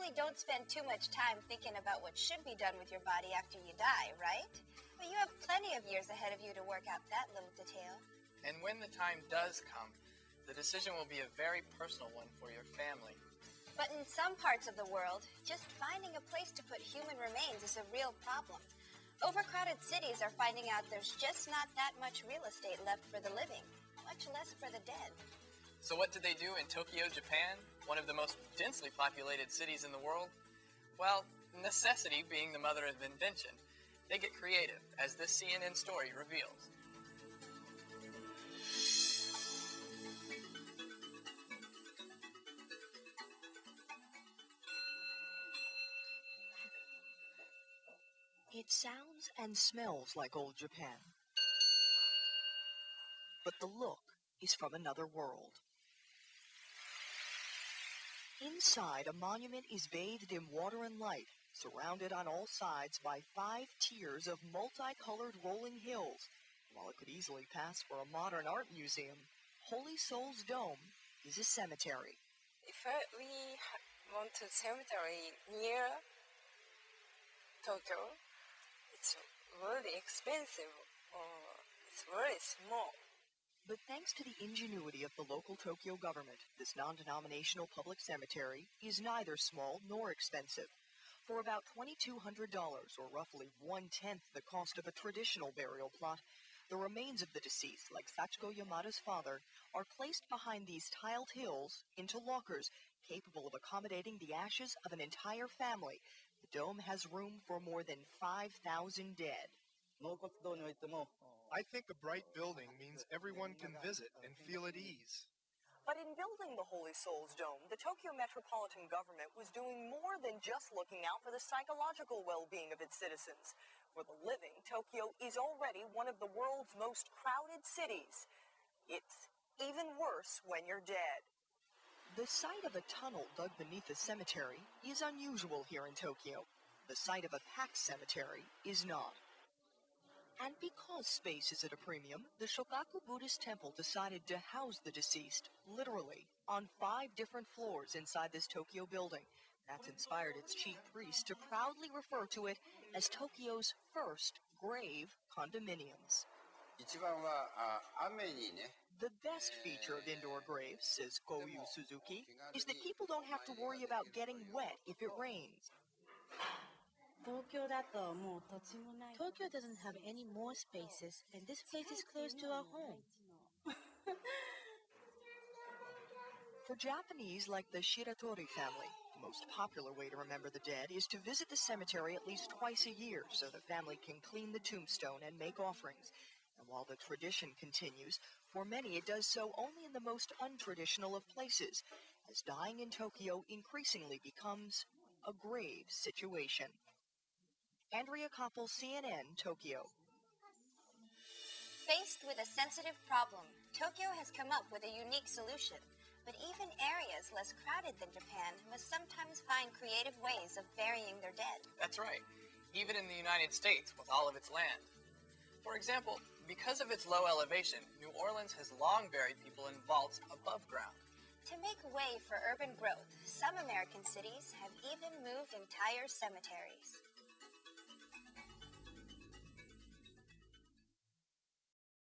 probably don't spend too much time thinking about what should be done with your body after you die, right? But you have plenty of years ahead of you to work out that little detail. And when the time does come, the decision will be a very personal one for your family. But in some parts of the world, just finding a place to put human remains is a real problem. Overcrowded cities are finding out there's just not that much real estate left for the living, much less for the dead. So what did they do in Tokyo, Japan, one of the most densely populated cities in the world? Well, necessity being the mother of invention. They get creative, as this CNN story reveals. It sounds and smells like old Japan, but the look is from another world. Inside, a monument is bathed in water and light, surrounded on all sides by 5 tiers of multicolored rolling hills. While it could easily pass for a modern art museum, Holy Souls Dome is a cemetery. If we want a cemetery near Tokyo, it's really expensive or it's really small. But thanks to the ingenuity of the local Tokyo government, this non-denominational public cemetery is neither small nor expensive. For about $2,200, or roughly 1/10 the cost of a traditional burial plot, the remains of the deceased, like Sachiko Yamada's father, are placed behind these tiled hills into lockers capable of accommodating the ashes of an entire family. The dome has room for more than 5,000 dead. I think a bright building means everyone can visit and feel at ease. But in building the Holy Souls Dome, the Tokyo metropolitan government was doing more than just looking out for the psychological well-being of its citizens. For the living, Tokyo is already one of the world's most crowded cities. It's even worse when you're dead. The sight of a tunnel dug beneath a cemetery is unusual here in Tokyo. The sight of a packed cemetery is not. And because space is at a premium, the Shokaku Buddhist temple decided to house the deceased, literally, on 5 different floors inside this Tokyo building. That's inspired its chief priest to proudly refer to it as Tokyo's first grave condominiums. The best feature of indoor graves, says Koyu Suzuki, is that people don't have to worry about getting wet if it rains. Tokyo doesn't have any more spaces, and this place is close to our home. For Japanese like the Shiratori family, the most popular way to remember the dead is to visit the cemetery at least twice a year so the family can clean the tombstone and make offerings. And while the tradition continues, for many it does so only in the most untraditional of places, as dying in Tokyo increasingly becomes a grave situation. Andrea Koppel, CNN, Tokyo. Faced with a sensitive problem, Tokyo has come up with a unique solution. But even areas less crowded than Japan must sometimes find creative ways of burying their dead. That's right, even in the United States with all of its land. For example, because of its low elevation, New Orleans has long buried people in vaults above ground. To make way for urban growth, some American cities have even moved entire cemeteries.